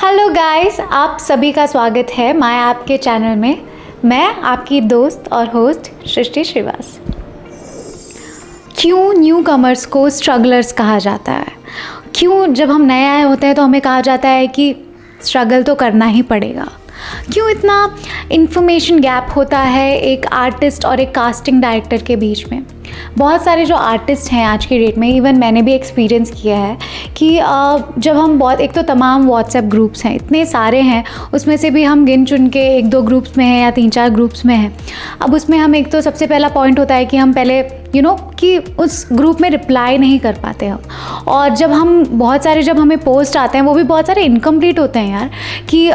Hello guys, आप सभी का स्वागत है माया ऐप के चैनल में। मैं आपकी दोस्त और होस्ट सृष्टि श्रीवास। क्यों न्यू कमर्स को स्ट्रगलर्स कहा जाता है? क्यों जब हम नए आए होते हैं तो हमें कहा जाता है कि स्ट्रगल तो करना ही पड़ेगा? क्यों इतना इन्फॉर्मेशन गैप होता है एक आर्टिस्ट और एक कास्टिंग डायरेक्टर के बीच में? बहुत सारे जो आर्टिस्ट हैं आज की डेट में, इवन मैंने भी एक्सपीरियंस किया है कि जब हम एक तो तमाम व्हाट्सएप ग्रुप्स हैं, इतने सारे हैं, उसमें से भी हम गिन चुन के एक दो ग्रुप्स में हैं या 3-4 ग्रुप्स में हैं। अब उसमें हम एक तो सबसे पहला पॉइंट होता है कि हम पहले कि उस ग्रुप में रिप्लाई नहीं कर पाते हम। और जब हमें पोस्ट आते हैं वो भी बहुत सारे इनकम्प्लीट होते हैं यार, कि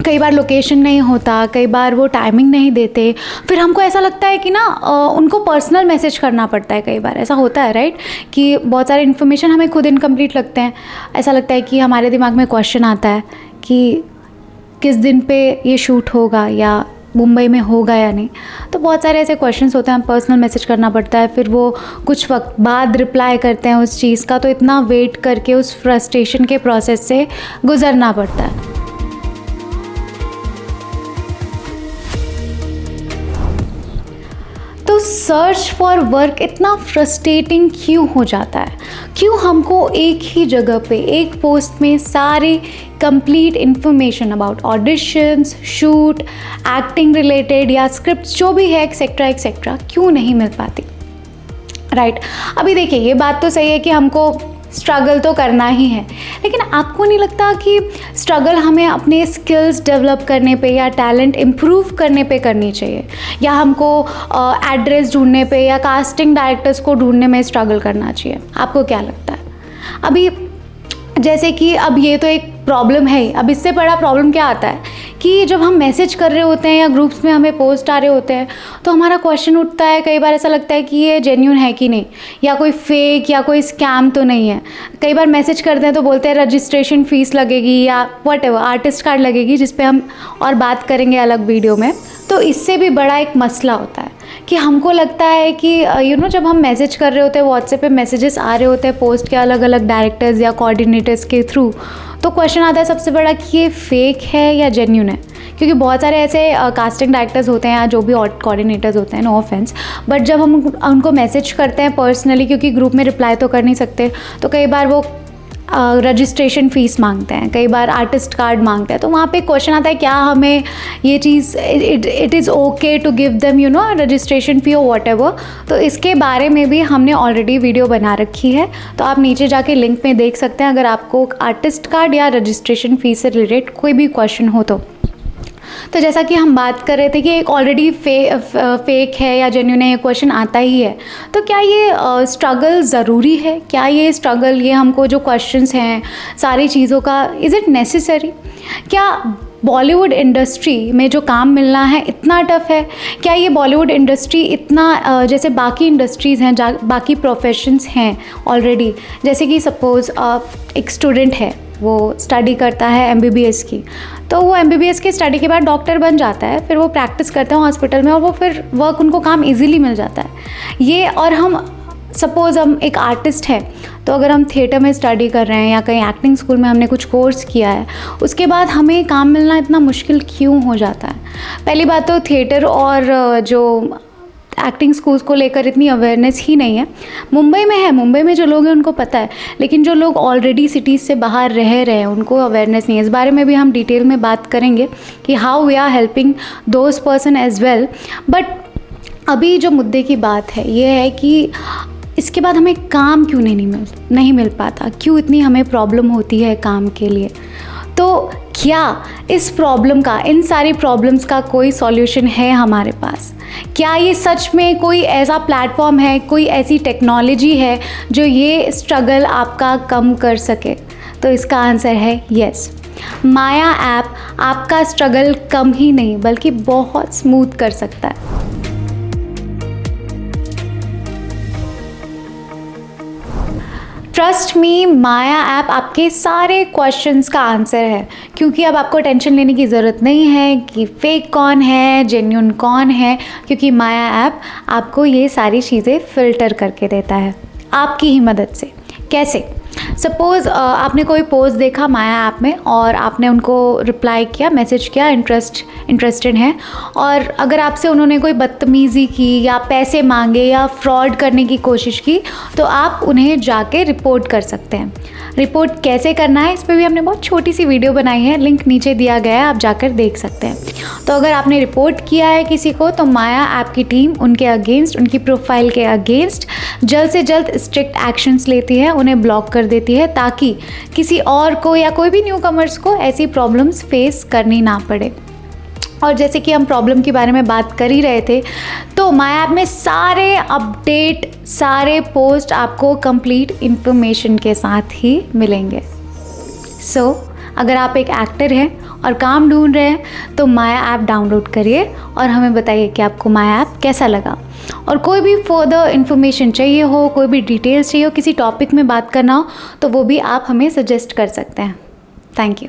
कई बार लोकेशन नहीं होता, कई बार वो टाइमिंग नहीं देते, फिर हमको ऐसा लगता है कि उनको पर्सनल मैसेज करना पड़ता है। कई बार ऐसा होता है राइट, कि बहुत सारे इन्फॉर्मेशन हमें खुद इनकम्प्लीट लगते हैं। ऐसा लगता है कि हमारे दिमाग में क्वेश्चन आता है कि किस दिन पे ये शूट होगा या मुंबई में होगा या नहीं। तो बहुत सारे ऐसे क्वेश्चंस होते हैं, हम पर्सनल मैसेज करना पड़ता है, फिर वो कुछ वक्त बाद रिप्लाई करते हैं उस चीज़ का। तो इतना वेट करके उस फ्रस्ट्रेशन के प्रोसेस से गुजरना पड़ता है। तो सर्च फॉर वर्क इतना फ्रस्ट्रेटिंग क्यों हो जाता है? क्यों हमको एक ही जगह पे एक पोस्ट में सारे complete information about auditions, shoot, acting related या स्क्रिप्ट जो भी है एक्सेट्रा क्यों नहीं मिल पाती? राइट, अभी देखिए ये बात तो सही है कि हमको स्ट्रगल तो करना ही है, लेकिन आपको नहीं लगता कि स्ट्रगल हमें अपने स्किल्स डेवलप करने पे या टैलेंट इम्प्रूव करने पे करनी चाहिए, या हमको एड्रेस ढूंढने पे या कास्टिंग डायरेक्टर्स को ढूंढने में स्ट्रगल करना चाहिए? आपको क्या लगता है? अभी जैसे कि अब ये तो एक प्रॉब्लम है ही, अब इससे बड़ा प्रॉब्लम क्या आता है कि जब हम मैसेज कर रहे होते हैं या ग्रुप्स में हमें पोस्ट आ रहे होते हैं तो हमारा क्वेश्चन उठता है। कई बार ऐसा लगता है कि ये जेन्युइन है कि नहीं, या कोई फेक या कोई स्कैम तो नहीं है। कई बार मैसेज करते हैं तो बोलते हैं रजिस्ट्रेशन फ़ीस लगेगी या व्हाटएवर आर्टिस्ट कार्ड लगेगी, जिस पे हम और बात करेंगे अलग वीडियो में। तो इससे भी बड़ा एक मसला होता है कि हमको लगता है कि जब हम मैसेज कर रहे होते हैं, व्हाट्सएप पे मैसेजेस आ रहे होते हैं पोस्ट के अलग अलग डायरेक्टर्स या कोऑर्डिनेटर्स के थ्रू, तो क्वेश्चन आता है सबसे बड़ा कि ये फेक है या जेन्युइन है। क्योंकि बहुत सारे ऐसे कास्टिंग डायरेक्टर्स होते हैं या जो भी कोऑर्डिनेटर्स होते हैं, नो ऑफेंस, बट जब हम उनको मैसेज करते हैं पर्सनली, क्योंकि ग्रुप में रिप्लाई तो कर नहीं सकते, तो कई बार वो रजिस्ट्रेशन फ़ीस मांगते हैं, कई बार आर्टिस्ट कार्ड मांगते हैं। तो वहाँ पे क्वेश्चन आता है क्या हमें ये चीज़ it is okay to give them registration fee और व्हाटएवर। तो इसके बारे में भी हमने ऑलरेडी वीडियो बना रखी है, तो आप नीचे जाके लिंक में देख सकते हैं अगर आपको आर्टिस्ट कार्ड या रजिस्ट्रेशन फ़ीस से रिलेटेड कोई भी क्वेश्चन हो तो जैसा कि हम बात कर रहे थे कि एक ऑलरेडी फेक है या जेन्युइन है, ये क्वेश्चन आता ही है। तो क्या ये स्ट्रगल ज़रूरी है? क्या ये स्ट्रगल, ये हमको जो क्वेश्चंस हैं सारी चीज़ों का, इज़ इट नेसेसरी? क्या बॉलीवुड इंडस्ट्री में जो काम मिलना है इतना टफ है? क्या ये बॉलीवुड इंडस्ट्री इतना जैसे बाकी इंडस्ट्रीज़ हैं, बाकी प्रोफेशंस हैं ऑलरेडी, जैसे कि सपोज़ एक स्टूडेंट है, वो स्टडी करता है MBBS की, तो वो MBBS की स्टडी के बाद डॉक्टर बन जाता है, फिर वो प्रैक्टिस करते हैं हॉस्पिटल में और वो फिर वर्क उनको काम इजीली मिल जाता है ये। और हम सपोज़ हम एक आर्टिस्ट है, तो अगर हम थिएटर में स्टडी कर रहे हैं या कहीं एक्टिंग स्कूल में हमने कुछ कोर्स किया है, उसके बाद हमें काम मिलना इतना मुश्किल क्यों हो जाता है? पहली बात तो थिएटर और जो एक्टिंग स्कूल्स को लेकर इतनी अवेयरनेस ही नहीं है। मुंबई में है, मुंबई में जो लोग हैं उनको पता है, लेकिन जो लोग ऑलरेडी सिटीज़ से बाहर रह रहे हैं उनको अवेयरनेस नहीं है। इस बारे में भी हम डिटेल में बात करेंगे कि how we are helping those person as well. But अभी जो मुद्दे की बात है ये है कि इसके बाद हमें काम क्यों नहीं मिल पाता, क्यों इतनी हमें प्रॉब्लम होती है काम के लिए? तो क्या इस प्रॉब्लम का, इन सारी प्रॉब्लम्स का कोई सॉल्यूशन है हमारे पास? क्या ये सच में कोई ऐसा प्लेटफॉर्म है, कोई ऐसी टेक्नोलॉजी है जो ये स्ट्रगल आपका कम कर सके? तो इसका आंसर है यस। माया ऐप आपका स्ट्रगल कम ही नहीं बल्कि बहुत स्मूथ कर सकता है। ट्रस्ट मी, माया ऐप आपके सारे क्वेश्चंस का आंसर है, क्योंकि अब आपको टेंशन लेने की ज़रूरत नहीं है कि फेक कौन है, जेन्युइन कौन है, क्योंकि माया ऐप आपको ये सारी चीज़ें फ़िल्टर करके देता है आपकी ही मदद से। कैसे? सपोज़ आपने कोई पोस्ट देखा माया ऐप में और आपने उनको रिप्लाई किया, मैसेज किया, इंटरेस्टेड हैं, और अगर आपसे उन्होंने कोई बदतमीज़ी की या पैसे मांगे या फ्रॉड करने की कोशिश की, तो आप उन्हें जाके रिपोर्ट कर सकते हैं। रिपोर्ट कैसे करना है, इस पर भी हमने बहुत छोटी सी वीडियो बनाई है, लिंक नीचे दिया गया है, आप जाकर देख सकते हैं। तो अगर आपने रिपोर्ट किया है किसी को, तो माया ऐप की टीम उनके अगेंस्ट, उनकी प्रोफाइल के अगेंस्ट जल्द से जल्द स्ट्रिक्ट एक्शंस लेती है, उन्हें ब्लॉक कर देती है, ताकि किसी और को या कोई भी न्यू कमर्स को ऐसी प्रॉब्लम्स फेस करनी ना पड़े। और जैसे कि हम प्रॉब्लम के बारे में बात कर ही रहे थे, तो माया ऐप में सारे अपडेट, सारे पोस्ट आपको कंप्लीट इन्फॉर्मेशन के साथ ही मिलेंगे। सो अगर आप एक एक्टर हैं और काम ढूंढ रहे हैं, तो माया ऐप डाउनलोड करिए और हमें बताइए कि आपको माया ऐप कैसा लगा। और कोई भी फर्दर इन्फॉर्मेशन चाहिए हो, कोई भी डिटेल्स चाहिए हो, किसी टॉपिक में बात करना हो, तो वो भी आप हमें सजेस्ट कर सकते हैं। Thank you.